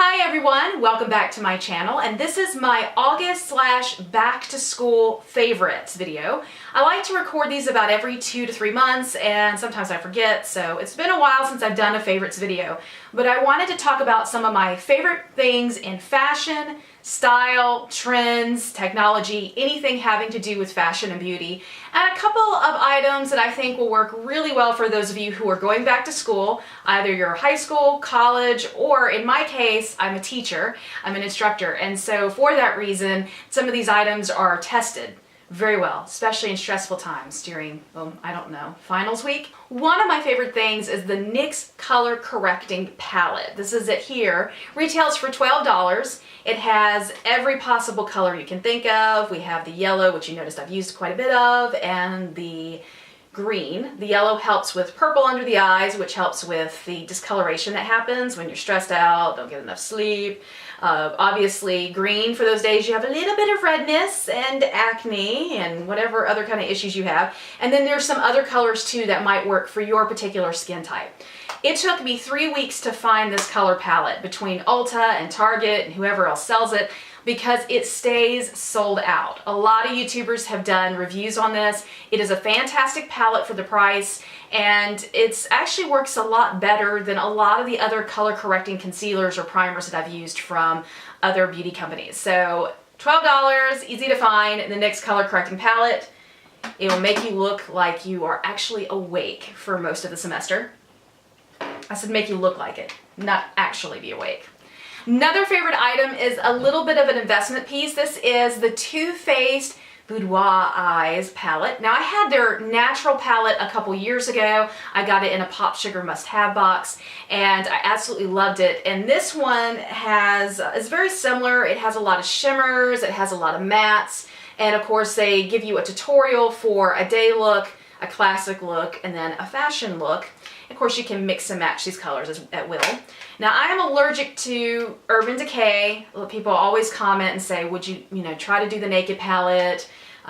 Hi everyone, welcome back to my channel, and this is my August/back to school favorites video. I like to record these about every 2 to 3 months, and sometimes I forget, so it's been a while since I've done a favorites video. But I wanted to talk about some of my favorite things in fashion, style, trends, technology, anything having to do with fashion and beauty, and a couple of items that I think will work really well for those of you who are going back to school, either you're high school, college, or in my case, I'm a teacher, I'm an instructor, and so for that reason, some of these items are tested very well, especially in stressful times during, I don't know, finals week. One of my favorite things is the NYX Color Correcting Palette. This is it here. Retails for $12. It has every possible color you can think of. We have the yellow, which you noticed I've used quite a bit of, and the green. The yellow helps with purple under the eyes, which helps with the discoloration that happens when you're stressed out, don't get enough sleep. Obviously green for those days you have a little bit of redness and acne and whatever other kind of issues you have. And then there's some other colors too that might work for your particular skin type. It took me 3 weeks to find this color palette between Ulta and Target and whoever else sells it, because it stays sold out. A lot of YouTubers have done reviews on this. It is a fantastic palette for the price, and it actually works a lot better than a lot of the other color correcting concealers or primers that I've used from other beauty companies. So $12, easy to find, the NYX Color Correcting Palette. It will make you look like you are actually awake for most of the semester. I said make you look like it, not actually be awake. Another favorite item is a little bit of an investment piece. This is the Too Faced Boudoir Eyes palette. Now I had their natural palette a couple years ago. I got it in a Pop Sugar must-have box and I absolutely loved it. And this one is very similar. It has a lot of shimmers, it has a lot of mattes, and of course they give you a tutorial for a day look, a classic look, and then a fashion look. Of course, you can mix and match these colors at will. Now, I am allergic to Urban Decay. People always comment and say, would you try to do the Naked palette?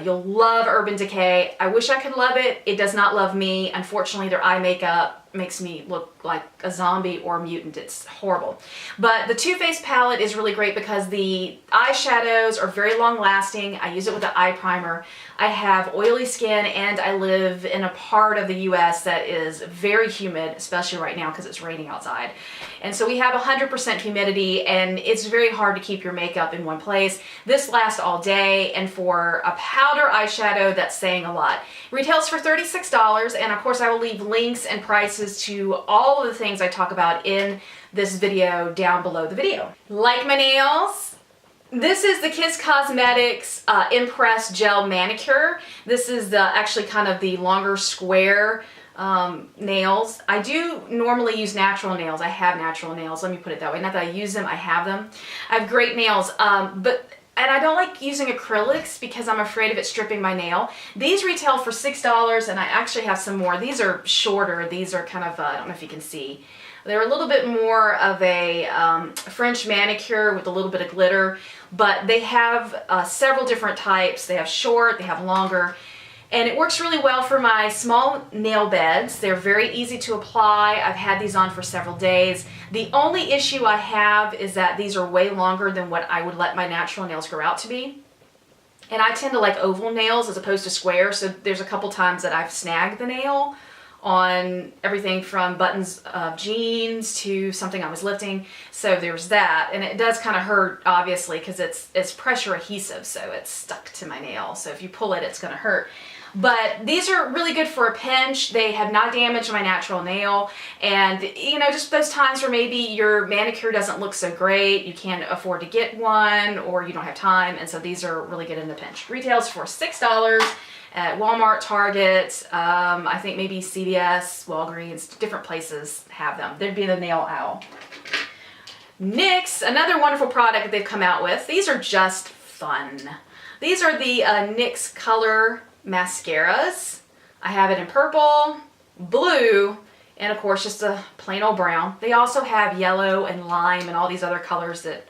You'll love Urban Decay. I wish I could love it. It does not love me. Unfortunately, their eye makeup makes me look like a zombie or a mutant. It's horrible. But the Too Faced palette is really great because the eyeshadows are very long lasting. I use it with the eye primer. I have oily skin and I live in a part of the US that is very humid, especially right now because it's raining outside. And so we have 100% humidity and it's very hard to keep your makeup in one place. This lasts all day, and for a powder eyeshadow, that's saying a lot. Retails for $36, and of course I will leave links and prices to all of the things I talk about in this video down below the video. Like my nails? This is the Kiss Cosmetics Impress Gel Manicure. This is actually kind of the longer square nails. I do normally use natural nails. I have natural nails, let me put it that way. Not that I use them, I have them. I have great nails, and I don't like using acrylics because I'm afraid of it stripping my nail. These retail for $6, and I actually have some more. These are shorter. These are kind of, I don't know if you can see. They're a little bit more of a French manicure with a little bit of glitter, but they have several different types. They have short, they have longer, and it works really well for my small nail beds. They're very easy to apply. I've had these on for several days. The only issue I have is that these are way longer than what I would let my natural nails grow out to be. And I tend to like oval nails as opposed to square, so there's a couple times that I've snagged the nail on everything from buttons of jeans to something I was lifting. So there's that, and it does kind of hurt obviously because it's pressure adhesive, so it's stuck to my nail. So if you pull it, it's going to hurt. But these are really good for a pinch. They have not damaged my natural nail, and just those times where maybe your manicure doesn't look so great, you can't afford to get one, or you don't have time, and so these are really good in the pinch. Retails for $6 at Walmart, Target, I think maybe CVS, Walgreens, different places have them. They'd be the nail owl. NYX, another wonderful product that they've come out with. These are just fun. These are the NYX Color Mascaras. I have it in purple, blue, and of course just a plain old brown. They also have yellow and lime and all these other colors that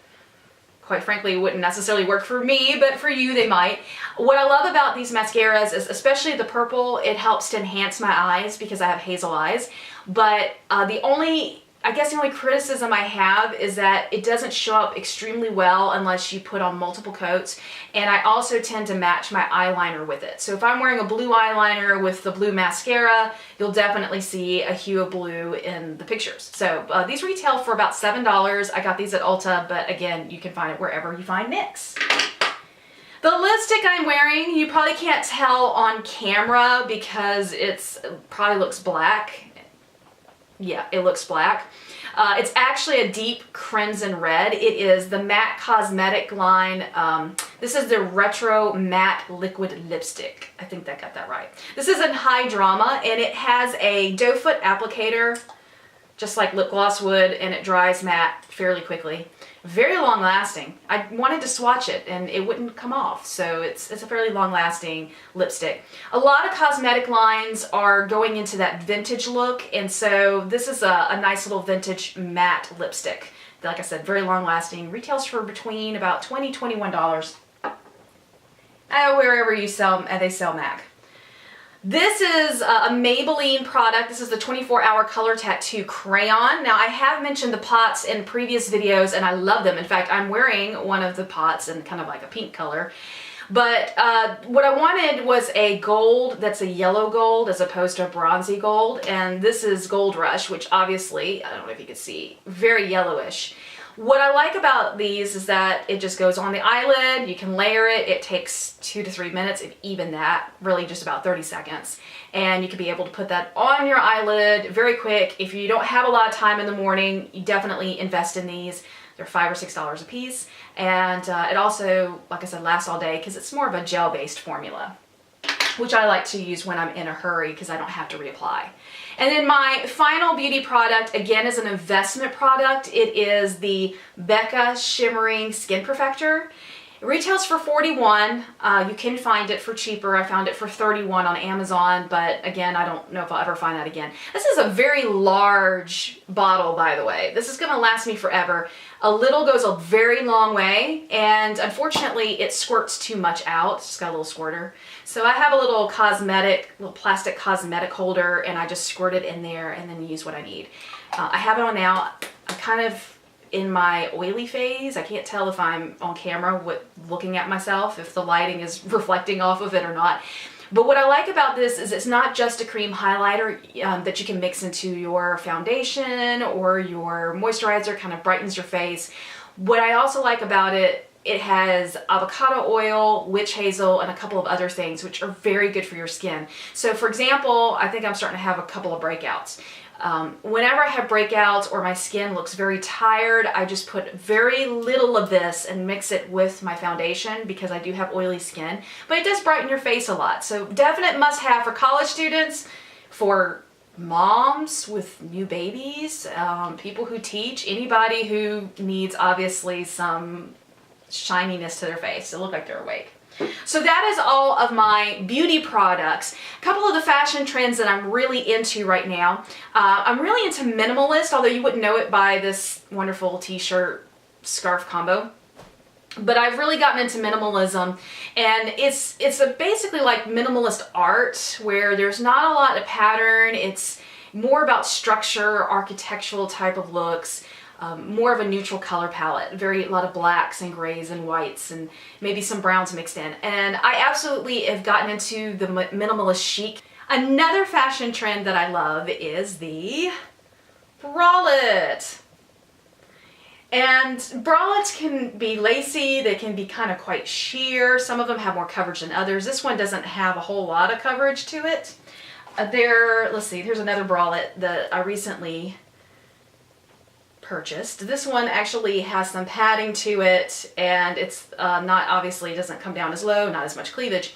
quite frankly wouldn't necessarily work for me, but for you they might. What I love about these mascaras is especially the purple, it helps to enhance my eyes because I have hazel eyes. But the only I guess the only criticism I have is that it doesn't show up extremely well unless you put on multiple coats, and I also tend to match my eyeliner with it. So if I'm wearing a blue eyeliner with the blue mascara, you'll definitely see a hue of blue in the pictures. So these retail for about $7. I got these at Ulta, but again, you can find it wherever you find NYX. The lipstick I'm wearing, you probably can't tell on camera because it probably looks black. Yeah, it looks black. It's actually a deep crimson red. It is the MAC Cosmetic line. This is the Retro Matte Liquid Lipstick. I think I got that right. This is in High Drama, and it has a doe foot applicator, just like lip gloss would, and it dries matte fairly quickly. Very long lasting. I wanted to swatch it and it wouldn't come off, so it's a fairly long lasting lipstick. A lot of cosmetic lines are going into that vintage look, and so this is a nice little vintage matte lipstick. Like I said, very long lasting. Retails for between about $20, $21. Wherever you sell, they sell MAC. This is a Maybelline product. This is the 24-Hour Color Tattoo Crayon. Now, I have mentioned the pots in previous videos, and I love them. In fact, I'm wearing one of the pots in kind of like a pink color. But what I wanted was a gold that's a yellow gold as opposed to a bronzy gold. And this is Gold Rush, which obviously, I don't know if you can see, very yellowish. What I like about these is that it just goes on the eyelid, you can layer it, it takes 2 to 3 minutes, if even that, really just about 30 seconds. And you can be able to put that on your eyelid very quick. If you don't have a lot of time in the morning, you definitely invest in these. They're $5 or $6 a piece. And it also, like I said, lasts all day because it's more of a gel-based formula, which I like to use when I'm in a hurry because I don't have to reapply. And then my final beauty product, again, is an investment product. It is the Becca Shimmering Skin Perfector. It retails for $41. You can find it for cheaper. I found it for $31 on Amazon, but again, I don't know if I'll ever find that again. This is a very large bottle, by the way. This is gonna last me forever. A little goes a very long way, and unfortunately, it squirts too much out. It's just got a little squirter. So I have a little plastic cosmetic holder, and I just squirt it in there and then use what I need. I have it on now. I'm kind of in my oily phase. I can't tell if I'm on camera looking at myself, if the lighting is reflecting off of it or not. But what I like about this is it's not just a cream highlighter that you can mix into your foundation or your moisturizer, kind of brightens your face. What I also like about it, it has avocado oil, witch hazel, and a couple of other things which are very good for your skin. So for example, I think I'm starting to have a couple of breakouts. Whenever I have breakouts or my skin looks very tired, I just put very little of this and mix it with my foundation because I do have oily skin, but it does brighten your face a lot. So definite must have for college students, for moms with new babies, people who teach, anybody who needs obviously some shininess to their face to look like they're awake. So that is all of my beauty products. A couple of the fashion trends that I'm really into right now. I'm really into minimalist, although you wouldn't know it by this wonderful t-shirt scarf combo. But I've really gotten into minimalism, and it's basically like minimalist art where there's not a lot of pattern. It's more about structure, architectural type of looks. More of a neutral color palette, a lot of blacks and grays and whites and maybe some browns mixed in. And I absolutely have gotten into the minimalist chic. Another fashion trend that I love is the bralette. And bralettes can be lacy, they can be kind of quite sheer. Some of them have more coverage than others. This one doesn't have a whole lot of coverage to it. Let's see, here's another bralette that I recently purchased. This one actually has some padding to it, and it's not, obviously doesn't come down as low, not as much cleavage.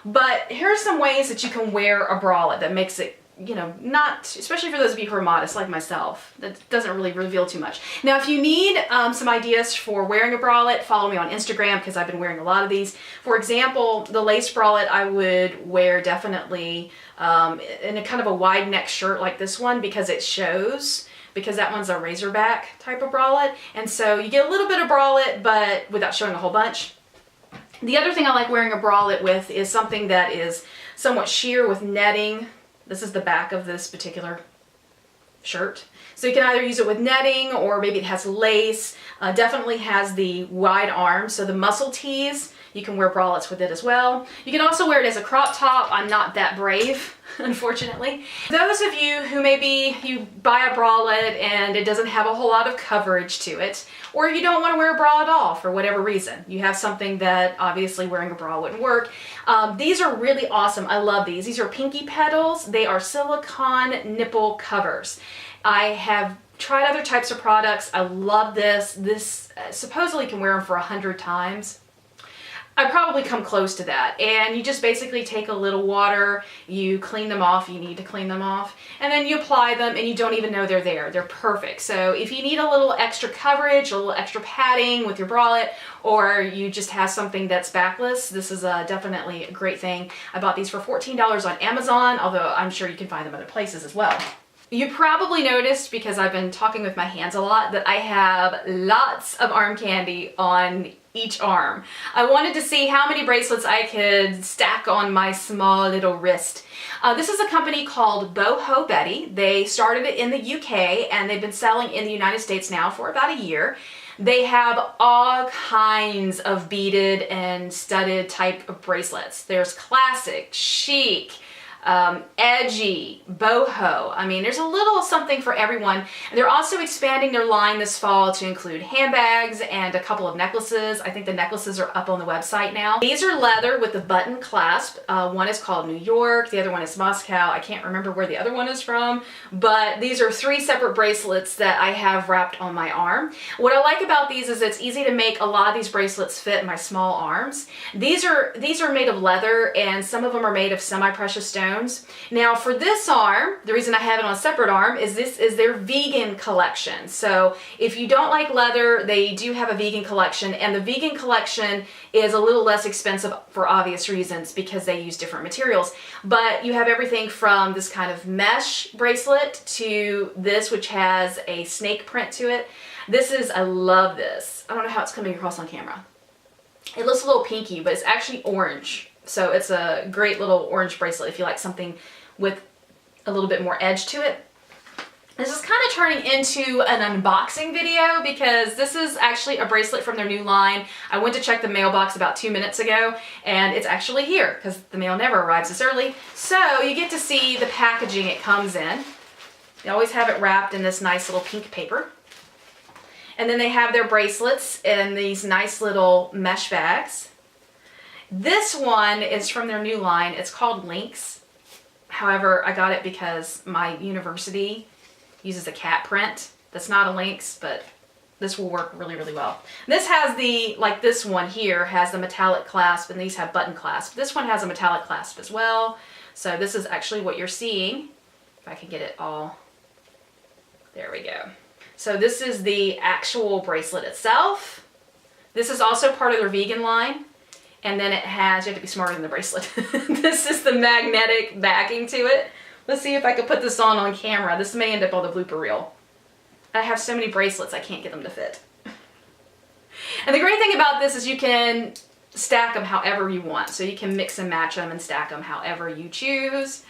But here's some ways that you can wear a bralette that makes it, you know, not, especially for those of you who are modest like myself, that doesn't really reveal too much. Now, if you need some ideas for wearing a bralette, follow me on Instagram because I've been wearing a lot of these. For example, the lace bralette I would wear definitely in a kind of a wide neck shirt like this one because it shows, because that one's a razorback type of bralette, and so you get a little bit of bralette but without showing a whole bunch. The other thing I like wearing a bralette with is something that is somewhat sheer with netting. This is the back of this particular shirt. So you can either use it with netting or maybe it has lace. Definitely has the wide arms, so the muscle tees. You can wear bralettes with it as well. You can also wear it as a crop top. I'm not that brave, unfortunately. Those of you who maybe you buy a bralette and it doesn't have a whole lot of coverage to it, or you don't want to wear a bra at all for whatever reason. You have something that obviously wearing a bra wouldn't work. These are really awesome. I love these. These are pinky petals. They are silicone nipple covers. I have tried other types of products. I love this. This supposedly can wear them for 100 times. I probably come close to that. And you just basically take a little water, you clean them off, you need to clean them off, and then you apply them and you don't even know they're there. They're perfect. So if you need a little extra coverage, a little extra padding with your bralette, or you just have something that's backless, this is definitely a great thing. I bought these for $14 on Amazon, although I'm sure you can find them other places as well. You probably noticed, because I've been talking with my hands a lot, that I have lots of arm candy on each arm. I wanted to see how many bracelets I could stack on my small little wrist. This is a company called Boho Betty. They started it in the UK and they've been selling in the United States now for about a year. They have all kinds of beaded and studded type of bracelets. There's classic, chic, edgy, boho. I mean, there's a little something for everyone. They're also expanding their line this fall to include handbags and a couple of necklaces. I think the necklaces are up on the website now. These are leather with the button clasp. One is called New York, the other one is Moscow. I can't remember where the other one is from, but these are 3 separate bracelets that I have wrapped on my arm. What I like about these is it's easy to make a lot of these bracelets fit my small arms. These are made of leather, and some of them are made of semi-precious stones. Now for this arm, the reason I have it on a separate arm is this is their vegan collection. So if you don't like leather, they do have a vegan collection, and the vegan collection is a little less expensive for obvious reasons because they use different materials. But you have everything from this kind of mesh bracelet to this, which has a snake print to it. I love this. I don't know how it's coming across on camera. It looks a little pinky, but it's actually orange. So it's a great little orange bracelet if you like something with a little bit more edge to it. This is kind of turning into an unboxing video because this is actually a bracelet from their new line. I went to check the mailbox about 2 minutes ago and it's actually here because the mail never arrives this early. So you get to see the packaging it comes in. They always have it wrapped in this nice little pink paper. And then they have their bracelets in these nice little mesh bags. This one is from their new line. It's called Lynx. However, I got it because my university uses a cat print. That's not a lynx, but this will work really, really well. This has like this one here has the metallic clasp, and these have button clasp. This one has a metallic clasp as well. So this is actually what you're seeing. If I can get it all. There we go. So this is the actual bracelet itself. This is also part of their vegan line. And then it has, you have to be smarter than the bracelet. This is the magnetic backing to it. Let's see if I can put this on camera. This may end up on the blooper reel. I have so many bracelets, I can't get them to fit. And the great thing about this is you can stack them however you want. So you can mix and match them and stack them however you choose.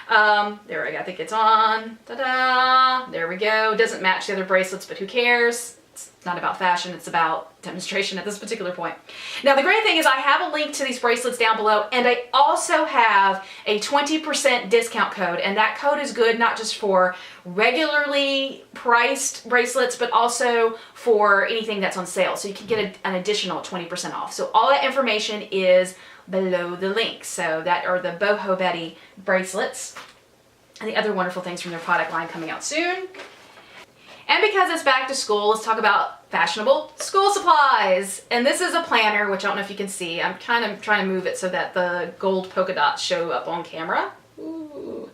There we go, I think it's on. Ta-da! There we go. Doesn't match the other bracelets, but who cares? It's not about fashion, it's about demonstration at this particular point. Now the great thing is I have a link to these bracelets down below, and I also have a 20% discount code, and that code is good not just for regularly priced bracelets, but also for anything that's on sale. So you can get an additional 20% off. So all that information is below the link. So that are the Boho Betty bracelets and the other wonderful things from their product line coming out soon. And because it's back to school, let's talk about fashionable school supplies. And this is a planner, which I don't know if you can see. I'm kind of trying to move it so that the gold polka dots show up on camera. Ooh.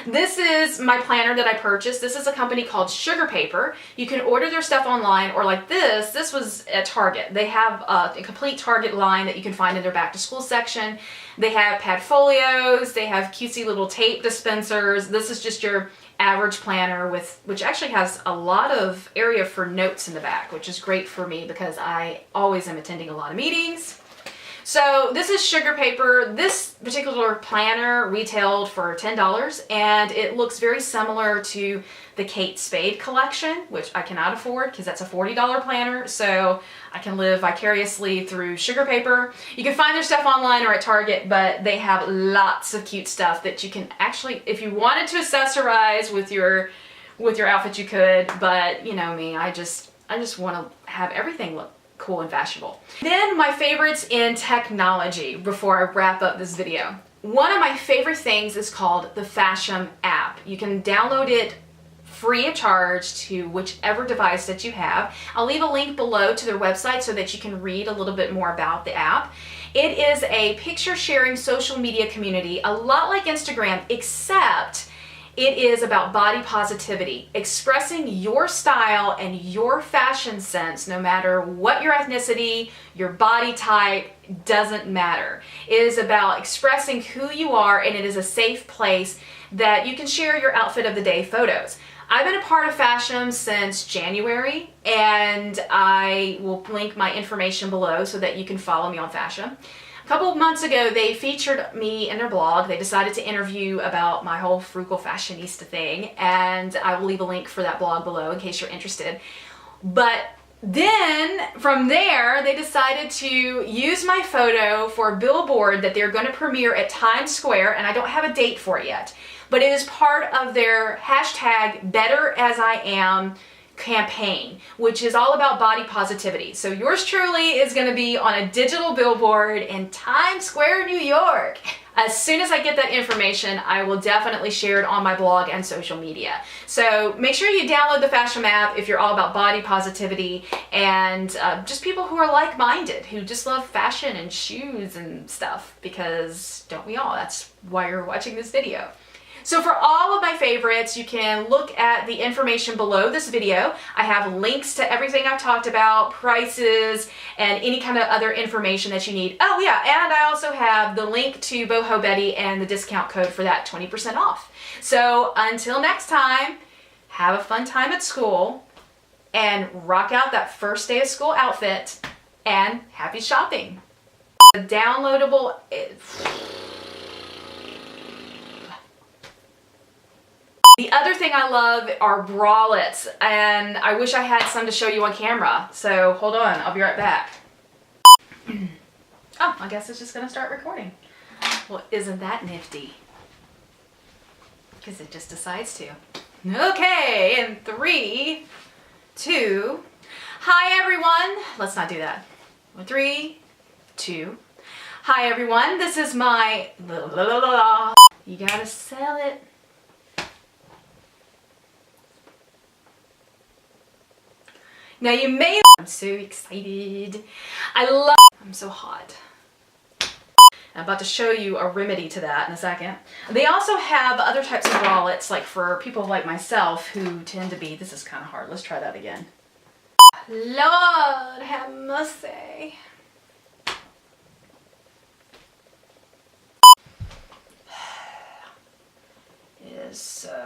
This is my planner that I purchased. This is a company called Sugar Paper. You can order their stuff online, or like this. This was at Target. They have a complete Target line that you can find in their back to school section. They have pad folios. They have cutesy little tape dispensers. This is just your average planner which actually has a lot of area for notes in the back, which is great for me because I always am attending a lot of meetings. So this is sugar paper. This particular planner retailed for $10, and it looks very similar to the Kate Spade collection, which I cannot afford because that's a $40 planner, so I can live vicariously through sugar paper. You can find their stuff online or at Target, but they have lots of cute stuff that you can actually, if you wanted to accessorize with your outfit, you could, but you know me, I just want to have everything look cool and fashionable. Then my favorites in technology before I wrap up this video. One of my favorite things is called the Fashom app. You can download it free of charge to whichever device that you have. I'll leave a link below to their website so that you can read a little bit more about the app. It is a picture sharing social media community, a lot like Instagram, except it is about body positivity, expressing your style and your fashion sense, no matter what your ethnicity, your body type, doesn't matter. It is about expressing who you are, and it is a safe place that you can share your outfit of the day photos. I've been a part of Fashom since January, and I will link my information below so that you can follow me on Fashom. A couple of months ago, they featured me in their blog. They decided to interview about my whole frugal fashionista thing, and I will leave a link for that blog below in case you're interested. But then from there, they decided to use my photo for a billboard that they're going to premiere at Times Square, and I don't have a date for it yet. But it is part of their hashtag #BetterAsIam campaign, which is all about body positivity. So yours truly is going to be on a digital billboard in Times Square, New York. As soon as I get that information, I will definitely share it on my blog and social media. So make sure you download the Fashom app if you're all about body positivity and just people who are like-minded, who just love fashion and shoes and stuff, because don't we all? That's why you're watching this video. So for all of my favorites, you can look at the information below this video. I have links to everything I've talked about, prices, and any kind of other information that you need. Oh yeah, and I also have the link to Boho Betty and the discount code for that 20% off. So until next time, have a fun time at school and rock out that first day of school outfit, and happy shopping. The downloadable The other thing I love are bralettes, and I wish I had some to show you on camera. So hold on, I'll be right back. Oh, I guess it's just gonna start recording. Well, isn't that nifty? Because it just decides to. Okay, in 3, 2, hi everyone. Let's not do that. 3, 2, hi everyone. This is my You gotta sell it. Now you may, I'm so excited. I'm so hot. I'm about to show you a remedy to that in a second. They also have other types of bralettes, like for people like myself who tend to be, this is kind of hard. Let's try that again. Lord have mercy. It is so